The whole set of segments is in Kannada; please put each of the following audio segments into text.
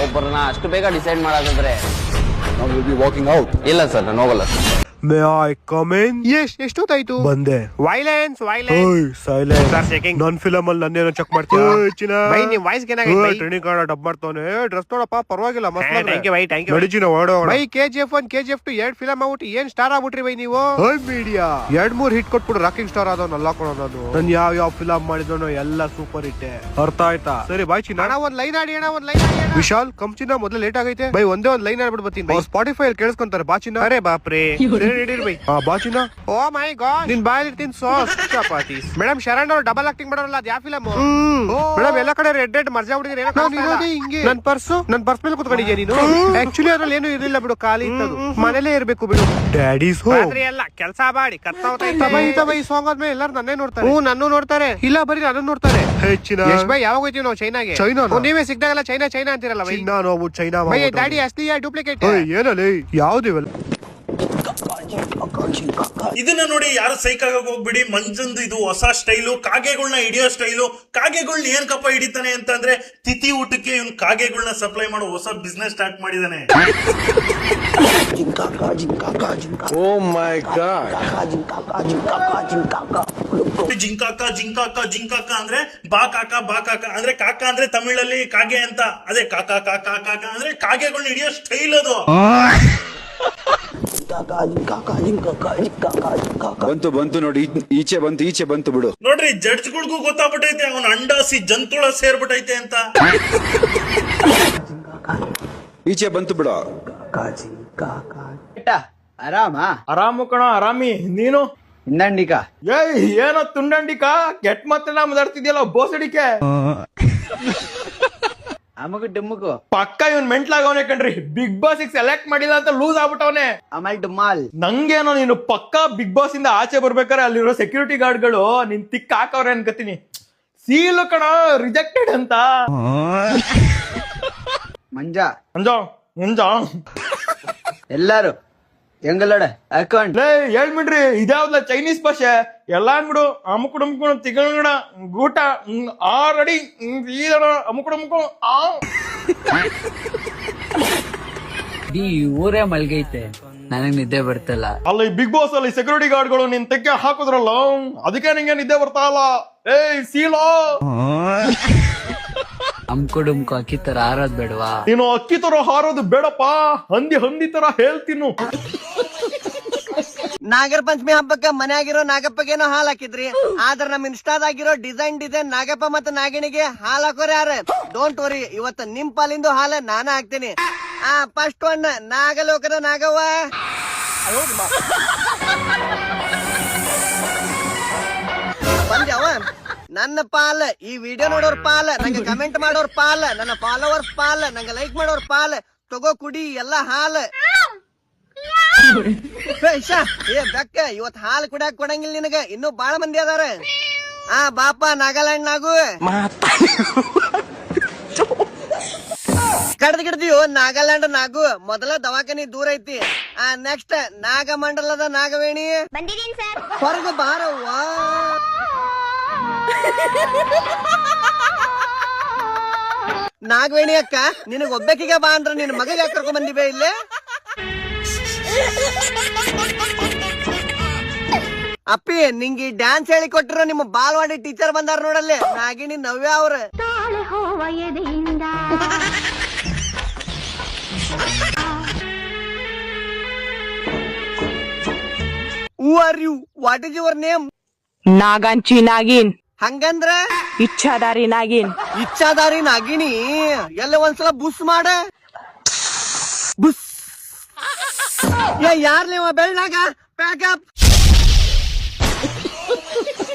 ಒಬ್ಬರನ್ನ ಅಷ್ಟು ಬೇಗ ಡಿಸೈಡ್ ಮಾಡೋದಾದ್ರೆ Now we'll be walking out. ಇಲ್ಲ ಸರ್ ನಾನು ಹೋಗಲ್ಲ sir. May I come in? ಎಷ್ಟೊತ್ತಾಯ್ತು? ಬಂದೆ. Violence silence. Sir checking. ನಾನ್ ಫಿಲಮ್ ಅಲ್ಲಿ ನನ್ನೇನೋ ಚೆಕ್ ಮಾಡ್ತೀರಾ? ಬೈ ನಿಮ್ ವಾಯ್ಸ್ ಏನಾಗೈತೆ? ಟ್ರೈನಿಂಗ್ ಕಾರ್ಡ್ ಡಬ್ ಮಾಡ್ತಾನೆ. ಡ್ರೆಸ್ ನೋಡಪ್ಪ ಪರವಾಗಿಲ್ಲ ಮಸ್ತ್ ಇದೆ. Thank you. ನಡಿಜಿನ ಓಡೋಣ. ಬೈ KGF 1 KGF 2 ಎರಡು ಫಿಲಮ್ ಆಗ್ಬಿಟ್ಟು ಏನ್ ಸ್ಟಾರ್ ಆಗ್ಬಿಟ್ರಿ ಬೈ ನೀವು? ಮೀಡಿಯಾ 2-3 ಹಿಟ್ ಕೊಟ್ಬಿಟ್ಟು ರಾಕಿಂಗ್ ಸ್ಟಾರ್ ಆದವನಲ್ಲ ಕೊಡೋ ನಾನು ಯಾವ ಫಿಲಮ್ ಮಾಡಿದವನು ಎಲ್ಲ ಸೂಪರ್ ಹಿಟ್. ಅರ್ಥ ಆಯ್ತಾ? ಸರಿ ಬಾಯ್ ಚಿನ್ನ. ಒಂದ್ ಲೈನ್ ಆಡಿ ಅಣ್ಣ, ಒಂದ್ ಲೈನ್ ಆಡಿ. ವಿಶಾಲ್ ಕಮ್ ಚಿನ್ನ, ಮೊದಲು ಲೇಟ್ ಆಗೈತೆ ಬೈ. ಒಂದೇ ಒಂದ್ ಲೈನ್ ಆಡ್ಬಿಟ್ಟು ಬರ್ತೀನಿ. ಸ್ಪಾಟಿಫೈ ಅಲ್ಲಿ ಕೇಳಿಸ್ಕೊಂತಾರೆ ಬಾ ಚಿನ್ನ. ಅರೆ ಬಾಪ್ರೆ ಬಾಚಿನ. ಓ ಮೈ ಗಾಡ್, ನಿನ್ ಬಾಯಲ್ಲಿ ಇರ್ತೀನಿ ಸಾಸ್ ಚಪಾತಿ. ಮೇಡಮ್ ಶರಣ್ ಅವ್ರು ಡಬಲ್ ಆಕ್ಟಿಂಗ್ ಮಾಡೋರಲ್ಲ, ಅದ್ ಯಾವ ಫಿಲಮ್? ಮೇಡಮ್ ಎಲ್ಲ ಕಡೆ ರೆಡ್ ಮರ್ಜಾ ಹುಡುಗಿರಿ. ನನ್ ಪರ್ಸ್ ಮೇಲೆ ಕುತ್ಕೊಂಡಿದ್ಯಾ ನೀನು? ಆಕ್ಚುಲಿ ಅದ್ರಲ್ಲಿ ಏನು ಇರ್ಲಿಲ್ಲ ಬಿಡು, ಖಾಲಿ ಇತ್ತದು. ಮನೇಲೇ ಇರ್ಬೇಕು ಬಿಡು. ಡ್ಯಾಡೀಸ್ ಎಲ್ಲ ಕೆಲಸ ಮಾಡಿ ಈ ಸಾಂಗ್ ಆದ್ಮೇಲೆ ಎಲ್ಲರೂ ನನ್ನೇ ನೋಡ್ತಾರೆ. ನನ್ನೂ ನೋಡ್ತಾರೆ. ಇಲ್ಲ ಬರೀ ನನ್ನ ನೋಡ್ತಾರೆ. ಯಶ್ ಬೈ ಯಾವಾಗ ಹೋಯ್ತೀವಿ ನಾವು ಚೈನಾಗೆ? ನೀವೇ ಸಿಕ್ದಾಗಲ್ಲ ಚೈನಾ ಅಂತಿರಲ್ಲ. ಚೈನಾ ಡ್ಯಾಡಿ ಅಸ್ತಿ ಡೂಪ್ಲಿಕೇಟ್ ಏನಲ್ಲಿ ಯಾವ್ದಿವಲ್ಲ. ಇದನ್ನ ನೋಡಿ ಯಾರು ಸೈಕ್ ಆಗಕ್ ಹೋಗ್ಬಿಡಿ. ಮಂಜಂದು ಇದು ಹೊಸ ಸ್ಟೈಲು, ಕಾಗೆಗಳನ್ನ ಹಿಡಿಯೋ ಸ್ಟೈಲು. ಕಾಗೆಗಳನ್ನ ಏನ್ ಕಪ್ಪ ಹಿಡಿತಾನೆ ಅಂತಂದ್ರೆ ತಿಥಿ ಊಟಕ್ಕೆ ಇವ್ನು ಕಾಗೆಗಳನ್ನ ಸಪ್ಲೈ ಮಾಡೋ ಹೊಸ ಬಿಸ್ನೆಸ್ ಸ್ಟಾರ್ಟ್ ಮಾಡಿದಾನೆ. Oh my God. ಜಿಂಕಾಕ ಅಂದ್ರೆ ಬಾ ಕಾಕ ಅಂದ್ರೆ ಕಾಕ ಅಂದ್ರೆ ತಮಿಳಲ್ಲಿ ಕಾಗೆ ಅಂತ. ಅದೇ ಕಾಕ ಅಂದ್ರೆ ಕಾಗೆಗಳನ್ನ ಹಿಡಿಯೋ ಸ್ಟೈಲ್ ಅದು. ಬಂತು ನೋಡಿ, ಈಚೆ ಬಂತು ಬಿಡು. ನೋಡ್ರಿ ಜಡ್ಜ್ಗಳಿಗೂ ಗೊತ್ತಾಗ್ಬಿಟ್ಟೈತೆ ಅವನ ಅಂಡಾಸಿ ಜಂತುಳ ಸೇರ್ಬಿಟ್ಟೈತೆ ಅಂತ. ಈಚೆ ಬಂತು ಬಿಡು. ಆರಾಮು ಕಣ, ಆರಾಮಿ. ನೀನು? ಹಿಂದಂಡಿಕ ಏನೋ ತುಂಡಂಡಿಕ ಕೆಟ್ಟ ಮತ್ತೆ ನಾ ಮಾತಾಡ್ತಿದ್ಯಲ್ಲ ಬೋಸಡಿಕೆ. ಅಮಗು ಡುಮ್ಮಗು ಪಕ್ಕ ಇವನ್ ಮೆಂಟ್ಲಾಗವನೆ ಕಣ್ರಿ. ಬಿಗ್ ಬಾಸ್ ಸೆಲೆಕ್ಟ್ ಮಾಡಿಲ್ಲ ಅಂತ ಲೂಸ್ ಆಗ್ಬಿಟ್ಟವನೆ. ಅಮಲ್ ಡುಮಾಲ್. ನಂಗೇನೋ ನೀನು ಪಕ್ಕ ಬಿಗ್ ಬಾಸ್ ಇಂದ ಆಚೆ ಬರ್ಬೇಕಾರೆ ಅಲ್ಲಿರೋ ಸೆಕ್ಯೂರಿಟಿ ಗಾರ್ಡ್ಗಳು ನಿನ್ ತಿಕ್ ಹಾಕವ್ರೆ ಅನ್ಕತೀನಿ. ಸೀಲು ಕಣ ರಿಜೆಕ್ಟೆಡ್ ಅಂತ. ಮಂಜಾ ಎಲ್ಲಾರು ಹೆಂಗಲ್ಲಡ ಅಕೌಂಟ್ ಹೇಳ್ಬಿಡ್ರಿ. ಇದ್ಯಾವ್ದಲ್ಲ ಚೈನೀಸ್ ಭಾಷೆ ಎಲ್ಲ ಅನ್ಬಿಡು. ಅಮುಕುಡು ತಿಗಣ ಗೂಟ ಆರಡಿ ಅಮುಕುಡು ಈ ಊರೇ ಮಲ್ಗೈತೆ, ನನಗ್ ನಿದ್ದೆ ಬರ್ತಿಲ್ಲ. ಅಲ್ಲಿ ಬಿಗ್ ಬಾಸ್ ಅಲ್ಲಿ ಸೆಕ್ಯೂರಿಟಿ ಗಾರ್ಡ್ಗಳು ನಿನ್ ತೆಕ್ಕೆ ಹಾಕುದ್ರಲ್ಲ, ಅದಕ್ಕೆ ನಿಂಗೆ ನಿದ್ದೆ ಬರ್ತಾ ಇಲ್ಲ. ಸೀಲೋ ಅಮ್ಕುಡುಮ್ಕು ಅಕ್ಕಿ ತರ ಹಾರೋದ್ ಬೇಡವಾ? ನೀನು ಅಕ್ಕಿ ತರ ಹಾರೋದು ಬೇಡಪ್ಪ, ಹಂದಿ ತರ ಹೇಳ್ತೀನು. ನಾಗರ ಪಂಚಮಿ ಹಬ್ಬಕ್ಕ ಮನ್ಯಾಗಿರೋ ನಾಗಪ್ಪಗೇನೋ ಹಾಲ್ ಹಾಕಿದ್ರಿ, ಆದ್ರ ನಮ್ ಇನ್ಸ್ಟಾದಾಗಿರೋ ಡಿಸೈನ್ ನಾಗಪ್ಪ ಮತ್ತ ನಾಗಿಣಿಗೆ ಹಾಲ್ ಹಾಕೋರ್ ಯಾರ? ಡೋಂಟ್ ವರಿ, ಇವತ್ತ ನಿಮ್ ಪಾಲಿಂದು ಹಾಲ ನಾನ ಹಾಕ್ತೀನಿ. ಫಸ್ಟ್ ಒನ್ ನಾಗಲೋಕದ ನಾಗವ್ವ. ಬಂದ್ಯಾವ ನನ್ನ ಪಾಲ, ಈ ವಿಡಿಯೋ ನೋಡೋರ್ ಪಾಲ, ನಂಗೆ ಕಮೆಂಟ್ ಮಾಡೋರ್ ಪಾಲ, ನನ್ನ ಫಾಲೋವರ್ಸ್ ಪಾಲ, ನಂಗೆ ಲೈಕ್ ಮಾಡೋರ್ ಪಾಲ. ತಗೋ ಕುಡಿ ಎಲ್ಲ ಹಾಲ. ಬೆಕ್ಕ ಇವತ್ ಹಾಲು ಕುಡಿಯಾಕ ಕೊಡಂಗಿಲ್ಲ ನಿನಗ, ಇನ್ನೂ ಬಾಳ ಮಂದಿ ಅದಾರ. ಬಾಪ ನಾಗಾಲ್ಯಾಂಡ್ ನಾಗು ಕಡ್ದು ಗಿಡ್ದಿಯೋ ನಾಗಾಲ್ಯಾಂಡ್ ನಾಗು. ಮೊದಲ ದವಾಖಾನಿ ದೂರ ಐತಿ. ನೆಕ್ಸ್ಟ್ ನಾಗಮಂಡಲದ ನಾಗವೇಣಿ ಹೊರಗ ಬಾರವ್ವ. ನಾಗವೇಣಿ ಅಕ್ಕ ನಿನಗ್ ಒಬ್ಬಕಿಗೆ ಬಾ ಅಂದ್ರ ನಿನ್ ಮಗ ಯಾಕೆ ಕರ್ಕೊಂಡ್ ಬಂದಿವೆ ಇಲ್ಲೇ? ಅಪ್ಪಿ ನಿಂಗೆ ಡ್ಯಾನ್ಸ್ ಹೇಳಿ ಕೊಟ್ಟಿರೋ ನಿಮ್ಮ ಬಾಲ್ವಾಡಿ ಟೀಚರ್ ಬಂದಾರ ನೋಡಲ್ಲೇ, ನಾಗಿಣಿ ನವ್ಯ ಅವ್ರ. Who are you? What is your name? ನಾಗಂಚಿ Nagin. ಹಂಗಂದ್ರ ಇಚ್ಛಾದಾರಿ ನಾಗಿನ್. ಇಚ್ಛಾದಾರಿ ನಾಗಿಣಿ ಎಲ್ಲ ಒಂದ್ಸಲ ಬುಸ್ ಮಾಡ. ಬುಸ್ ಯಾರ್ ನೀವು ಬೆಳ್ಳಾಗ ಪ್ಯಾಕಪ್.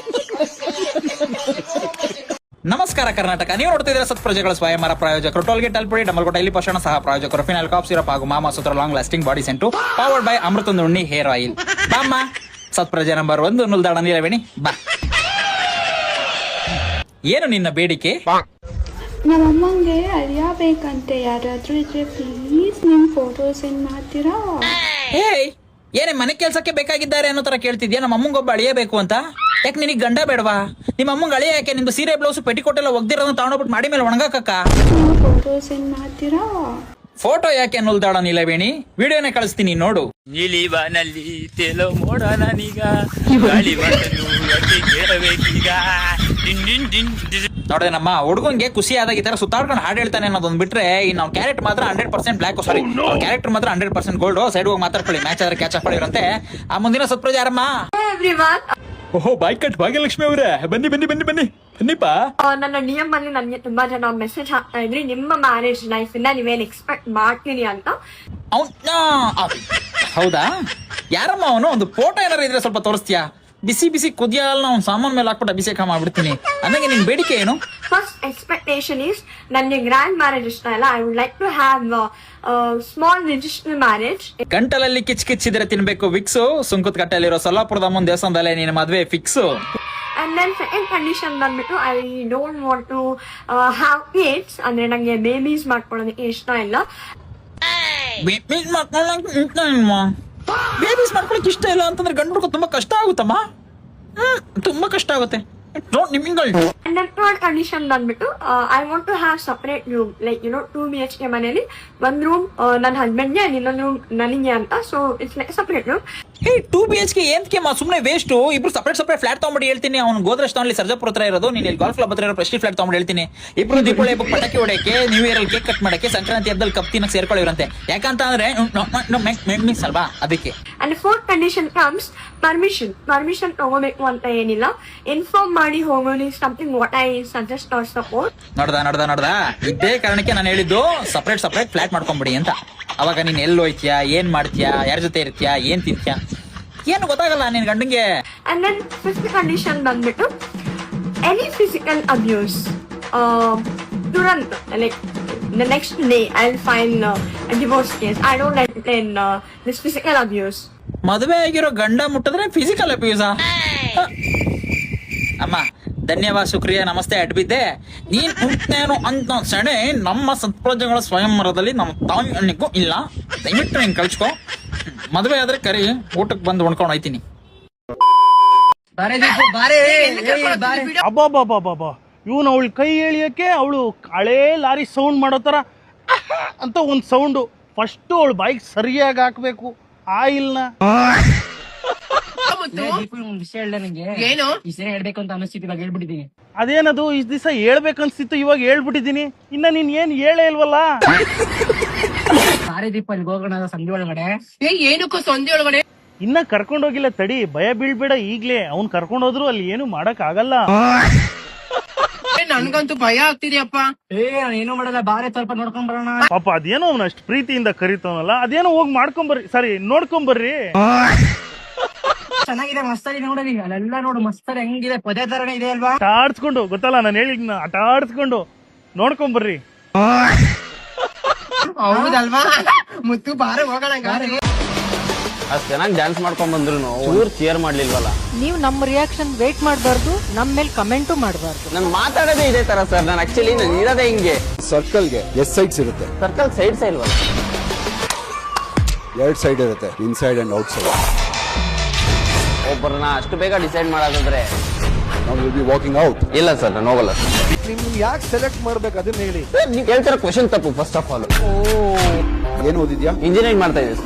ನಮಸ್ಕಾರ ಕರ್ನಾಟಕ, ನೀವು ನೋಡ್ತಿದ್ದೀರಾ ಸತ್ಪ್ರಜೆಗಳ ಸ್ವಯಂವರ ಪ್ರಾಯೋಜಕರು ಟೋಲ್ಗೇಟ್ ಅಲ್ಪುಡಿ ಡಮಲ್ಕೋಟ ಇಲ್ಲಿ ಪೋಷಣ ಸಹ ಪ್ರಾಯೋಜಕರು ಫಿನಾಲ್ ಕಾಪ್ ಸಿರಪ್ ಹಾಗೂ ಮಾಮಾ ಸೂತ್ರ long lasting body scent powered by ಅಮೃತ ನುಣ್ಣಿ ಹೇರ್ ಆಯಿಲ್. ಬಾಮ್ಮ ಸತ್ಪ್ರಜೆ ನಂಬರ್ 1 ನುಲ್ದಾಣ ನೀಲವೇಣಿ ಬಾ. ಏನು ನಿನ್ನ ಬೇಡಿಕೆ? ನಮ್ಮಮ್ಮಂಗೆ ಅಳಿಯಬೇಕಂತೆ, ಯಾರಾದ್ರೂ ಇದ್ರೆ ಪ್ಲೀಸ್ ನಿಮ್ ಫೋಟೋ ಸೆಂಡ್ ಮಾಡ್ತೀರಾ? ಏಯ್ ಏನೇ ಮನೆ ಕೆಲ್ಸಕ್ಕೆ ಬೇಕಾಗಿದ್ದಾರೆ ಅನ್ನೋ ತರ ಕೇಳ್ತಿದ್ಯಾ? ನಮ್ಮ ಅಮ್ಮಂಗೊಬ್ಬ ಅಳಿಯಬೇಕು ಅಂತ. ಯಾಕೆ ನಿನಗೆ ಗಂಡ ಬೇಡವಾ? ನಿಮ್ಮ ಅಮ್ಮಂಗ ಅಳಿಯ ಯಾಕೆ? ನಿಮ್ದು ಸೀರೆ ಬ್ಲೌಸ್ ಪೆಟಿಕೋಟ್ ಎಲ್ಲ ಒಗ್ದಿರೋದನ್ನ ತಗೊಂಡೋಗ್ಬಿಟ್ಟು ಮಾಡಿ ಮೇಲೆ ಒಣಗಾಕಕ್ಕ. ಫೋಟೋ ಸೆಂಡ್ ಮಾಡ್ತೀರಾ? ಫೋಟೋ ಯಾಕೆ ನುಲ್ದಾಡ ನೀಲವೇಣಿ, ವಿಡಿಯೋನೇ ಕಳಿಸ್ತೀನಿ ನೋಡು. ನೀಲಿ ಬಾನಲ್ಲಿ ತೇಲೋ ಮೋಡ ನಾನೀಗ ಗಾಳಿ ನೋಡ್ದೆ ನಮ್ಮ ಹುಡುಗಂಗೆ ಖುಷಿ ಆದಾಗ ಈ ತರ ಸುತ್ತಾಡ್ಕೊಂಡು ಹಾಡು ಹೇಳ್ತಾನೆ ಅನ್ನೋದೊಂದು ಬಿಟ್ರೆ ಇನ್ನು ಅವ್ನ ಕ್ಯಾರೆಕ್ಟರ್ ಮಾತ್ರ 100% ಬ್ಲಾಕ್. ಸಾರಿ, ಕ್ಯಾರೆಕ್ಟರ್ ಮಾತ್ರ 100% ಗೋಲ್ಡ್. ಸೈಡ್ ಹೋಗಿ ಮಾತಾಡ್ಕೊಳ್ಳಿ, ಮ್ಯಾಚ್ ಆದ್ರೆ ಕ್ಯಾಚ್ ಹಾಕೊಂಡಿರಂತೆ. ಆ ಮುಂದಿನ ಸತ್ಪ್ರಜ ಯಾರಮ್ಮ? ಓಹೋ, ಬಾಯ್ ಕಟ್ ಭಾಗ್ಯಲಕ್ಷ್ಮಿ ಅವರೇ, ಬನ್ನಿ ಬನ್ನಿ ಬನ್ನಿ ಬನ್ನಿ ಬನ್ನಿಪಾ. ನನ್ನ ನಿಯಮ್ ಅಲ್ಲಿ ನನಗೆ ತುಂಬಾ ಜನ ಮೆಸೇಜ್ ಹಾಕ್ತಾ ಇದ್ರಿ, ನಿಮ್ಮ ಮ್ಯಾರೇಜ್ ಲೈಫ್ ಇಂದ ನೀವೇನ್ ಎಕ್ಸ್ಪೆಕ್ಟ್ ಮಾಡ್ತೀನಿ ಅಂತ. ಹೌದಾ? ಯಾರಮ್ಮ ಅವನು? ಒಂದು ಫೋಟೋ ಏನಾರು ಇದ್ರೆ ಸ್ವಲ್ಪ ತೋರಿಸ್ತೀಯಾ? ಬಿಸಿ ಬಿಸಿ ಕುದಿಯಲ್ಲ ಅವ್ನು ಸಾಮಾನ್ ಮೇಲೆ ಹಾಕ್ಬಿಟ್ಟು ಅಭಿಷೇಕ ಮಾಡ್ಬಿಡ್ತೀನಿ. ಅಂದಂಗೆ ನಿನ್ ಬೇಡಿಕೆ ಏನು? ಫಸ್ಟ್ ಎಕ್ಸ್ಪೆಕ್ಟೇಷನ್ ಈಸ್ ನನಗೆ ಗ್ರ್ಯಾಂಡ್ ಮ್ಯಾರೇಜ್ ಇಷ್ಟ ಇಲ್ಲ. I would like to have small register marriage. ಗಂಟಲಲ್ಲಿ ಕಿಚ್ ಕಿಚ್ಚಿದ್ರೆ ತಿನ್ಬೇಕು ವಿಕ್ಸು. ಸುಂಕದ ಕಟ್ಟೆಯಲ್ಲಿರೋ ಸೊಲ್ಲಾಪುರದ ಮುಂದೆ ದೇವಸ್ಥಾನದಲ್ಲೇ ನಿನ್ನ ಮದ್ವೆ fix. And then second condition ಬಂದ್ಬಿಟ್ಟು I don't want to have kids. ಅಂದ್ರೆ ನಂಗೆ ಬೇಬೀಸ್ ಮಾಡ್ಕೊಳ್ಳೋದಕ್ಕೆ ಇಷ್ಟ ಇಲ್ಲ. ಬೇಬೀಸ್ ಮಾಡ್ಕೊಳಕ್ ಇಷ್ಟ ಇಲ್ಲ ಅಂತಂದ್ರೆ ಗಂಡು ಹುಡುಗ ತುಂಬಾ ಕಷ್ಟ ಆಗುತ್ತಮ್ಮ. ತುಂಬಾ ಕಷ್ಟ ಆಗುತ್ತೆ. And then third condition ಬಂದ್ಬಿಟ್ಟು I want to have separate room, like 2 BHK ಮನೇಲಿ ಒಂದ್ ರೂಮ್ ನನ್ನ ಹಸ್ಬೆಂಡ್ಗೆ ಇನ್ನೊಂದು ರೂಮ್ ನನಗೆ ಅಂತ. So it's like separate room. 2 BHK ಏನ್ಕೆ ಸುಮ್ನೆ ವೇಸ್ಟ್. ಇಬ್ರು ಸಪರೇಟ್ ಫ್ಲಾಟ್ ತಗೊಂಡ್ಬಿಟ್ಟು ಹೇಳ್ತೀನಿ. ಅವ್ನು ಗೋದ್ರೆಜ್ ಟೌನ್ ಸರ್ಜಾಪುರ ಹತ್ರ ಇರೋದು, ನೀನ್ ಇಲ್ಲಿ ಗಾಲ್ಫ್ ಕ್ಲಬ್ ಹತ್ರ ಇರೋ ಪ್ರೆಸ್ಟೀಜ್ ಫ್ಲಾಟ್ ತಗೊಂಡು ಹೇಳ್ತೀನಿ. ಇಬ್ರು ದೀಪಾವಳಿ ಹಬ್ಬಕ್ಕೆ ಪಟಾಕಿ ಹೊಡೆಯಕ್ಕೆ, ನ್ಯೂ ಇಯರ್ ಅಲ್ಲಿ ಕೇಕ್ ಕಟ್ ಮಾಡಕ್ಕೆ, ಸಂಕ್ರಾಂತಿ ಹಬ್ಬದಲ್ಲಿ ಕಪ್ ತಿನ್ನಕ್ಕೆ ಸೇರ್ಕೊಳ್ಳಿರಂತೆ. ಯಾಕಂತ ಅಂದ್ರೆ ಮಿಸ್ ಅಲ್ವಾ, ಅದಕ್ಕೆ. And fourth condition comes permission ತಗೋಬೇಕು ಅಂತ ಏನಿಲ್ಲ, ಇನ್ಫಾರ್ಮ್ ಮಾಡಿ ಹೋಗೋದು something what I suggest or support. ನೋಡ್ದ ಇದೇ ಕಾರಣಕ್ಕೆ ನಾನು ಹೇಳಿದ್ದು ಸಪರೇಟ್ ಫ್ಲಾಟ್ ಮಾಡ್ಕೊಂಬಿಡಿ ಅಂತ. ಅವಾಗ ನೀನ್ ಎಲ್ಲಿ ಹೋಯ್ತೀಯಾ, ಏನ್ ಮಾಡ್ತೀಯಾ, ಯಾರ ಜೊತೆ ಇರ್ತೀಯಾ, ಏನ್ ತಿಂತೀಯಾ ಏನು ಗೊತ್ತಾಗಲ್ಲ ನಿನ್ ಗಂಡಂಗೆ. ಅಂಡ್ ದೆನ್ ಫಿಫ್ತ್ ಕಂಡೀಷನ್ ಬಂದ್ಬಿಟ್ಟು ಎನಿ ಫಿಸಿಕಲ್ ಅಬ್ಯೂಸ್ ತುರಂತ, like the next day I'll file a divorce case. I don't like it in this physical abuse. ಮದುವೆ ಆಗಿರೋ ಗಂಡ ಮುಟ್ಟಿದ್ರೆ ಫಿಸಿಕಲ್ ಅಬ್ಯೂಸಾ? ಅಮ್ಮ ಧನ್ಯವಾದ, ಶುಕ್ರಿಯಾ, ನಮಸ್ತೆ, ಅಡ್ಬಿದ್ದೆ. ನೀನ್ ಉಂಟೇನು ಅಂತ ಸೆಣೆ ನಮ್ಮ ಸತ್ಪ್ರಜೆಗಳ ಸ್ವಯಂವರದಲ್ಲಿ ನಮ್ಮ ತಾಯಿ ಅಣ್ಣಿಗೂ ಇಲ್ಲ. ದಯವಿಟ್ಟು ನೀನ್ ಕಳ್ಸ್ಕೊ. ಮದುವೆ ಆದ್ರೆ ಕರಿ, ಊಟಕ್ಕೆ ಬಂದು ಉಣ್ಕೊಂಡು ಹೋಯ್ತೀನಿ. ಅಬ್ಬಾ ಇವನು ಅವಳ ಕೈ ಎಳಿಯಕ್ಕೆ ಅವಳು ಹಳೇ ಲಾರಿ ಸೌಂಡ್ ಮಾಡೋ ತರ ಅಂತ ಒಂದು ಸೌಂಡು. ಫಸ್ಟ್ ಅವಳು ಬೈಕ್ ಸರಿಯಾಗಿ ಹಾಕ್ಬೇಕು ಆಯಿಲ್ನ. ಅದೇನದು ಇಷ್ಟ ದಿವಸ ಹೇಳ್ಬೇಕನ್ಸ್ತಿತ್ತು, ಇವಾಗ ಹೇಳ್ಬಿಟ್ಟಿದೀನಿ. ಇನ್ನ ನೀನ್ ಏನ್ ಹೇಳೇ ಇಲ್ವಲ್ಲ. ಇನ್ನ ಕರ್ಕೊಂಡೋಗಿಲ್ಲ ತಡಿ, ಭಯ ಬೀಳ್ಬೇಡ ಈಗ್ಲೇ. ಅವ್ನ್ ಕರ್ಕೊಂಡೋದ್ರು ಅಲ್ಲಿ ಏನು ಮಾಡಕ್ ಆಗಲ್ಲ. ನನ್ಗಂತೂ ಭಯ ಆಗ್ತಿದ್ಯಪ್ಪ. ಏನು ಮಾಡಲ್ಲ, ಬಾರೆ ಸ್ವಲ್ಪ ನೋಡ್ಕೊಂಡ್ ಬರೋಣ. ಪಾಪ ಅದೇನೋ ಅವ್ನ ಅಷ್ಟು ಪ್ರೀತಿಯಿಂದ ಕರಿತವನಲ್ಲ, ಅದೇನೋ ಹೋಗಿ ಮಾಡ್ಕೊಂಬರ್ರಿ, ಸಾರಿ ನೋಡ್ಕೊಂಬರ್ರಿ. ಚೆನ್ನಾಗಿದೆ, ಮಸ್ತಾಗಿ ನೋಡ್ರಿ, ಅಲ್ಲೆಲ್ಲ ನೋಡು ಮಸ್ತಾಗಿ ಹೆಂಗಿದೆ, ಪದೇ ತರನೇ ಇದೆ ಅಲ್ವಾ? ಆಟ ಆಡ್ಸ್ಕೊಂಡು ಗೊತ್ತಲ್ಲ, ನಾನು ಹೇಳಿದ್ನ ಆಟ ಆಡ್ಸ್ಕೊಂಡು ನೋಡ್ಕೊಂಬರ್ರಿ. ಹೌದಲ್ವಾ ಮುತ್ತು, ಬಾರ ಹೋಗೋಣ. ಅಷ್ಟ್ ಚೆನ್ನಾಗಿ ಡ್ಯಾನ್ಸ್ ಮಾಡ್ಕೊಂಡ್ ಬಂದ್ರು ಚೂರ್ ಚೇರ್ ಮಾಡ್ಲಿಲ್ವಲ್ಲ. ನೀವು ನಮ್ಮ ರಿಯಾಕ್ಷನ್ ವೇಟ್ ಮಾಡಬಾರ್ದು, ನಮ್ಮ ಮೇಲೆ ಕಮೆಂಟು ಮಾಡಬಾರ್ದು. ನಾನು ಮಾತಾಡೋದೇ ಇದೇ ತರ ಸರ್. ನಾನು ಆಕ್ಚುಲಿ ಇರೋದೇ ಹಿಂಗೆ. ಸರ್ಕಲ್ಗೆ ಎಷ್ಟು ಸೈಡ್ಸ್ ಇರುತ್ತೆ? ಸರ್ಕಲ್ ಸೈಡ್ಸ್ ಇಲ್ವಲ್ಲ, 2 ಸೈಡ್ ಇರುತ್ತೆ, ಇನ್ಸೈಡ್ ಅಂಡ್ ಔಟ್ ಸೈಡ್. ಒಬ್ಬರನ್ನ ಅಷ್ಟು ಬೇಗ ಡಿಸೈಡ್ ಮಾಡೋದಾದ್ರೆ ನಾವು ವಿಲ್ ಬಿ ವಾಕಿಂಗ್ ಔಟ್. ಇಲ್ಲ ಸರ್, ನಾನು ಹೋಗಲ್ಲ. ನಿಮ್ಗೆ ಯಾಕೆ ಸೆಲೆಕ್ಟ್ ಮಾಡ್ಬೇಕು ಅದನ್ನ ಹೇಳಿ. ನೀವು ಕೇಳ್ತಿರೋ ಕ್ವಶನ್ ತಪ್ಪು. ಫಸ್ಟ್ ಆಫ್ ಆಲ್ ಏನು ಓದಿದ್ಯಾ? ಇಂಜಿನಿಯರಿಂಗ್ ಮಾಡ್ತಾ ಇದ್ದೀವಿ.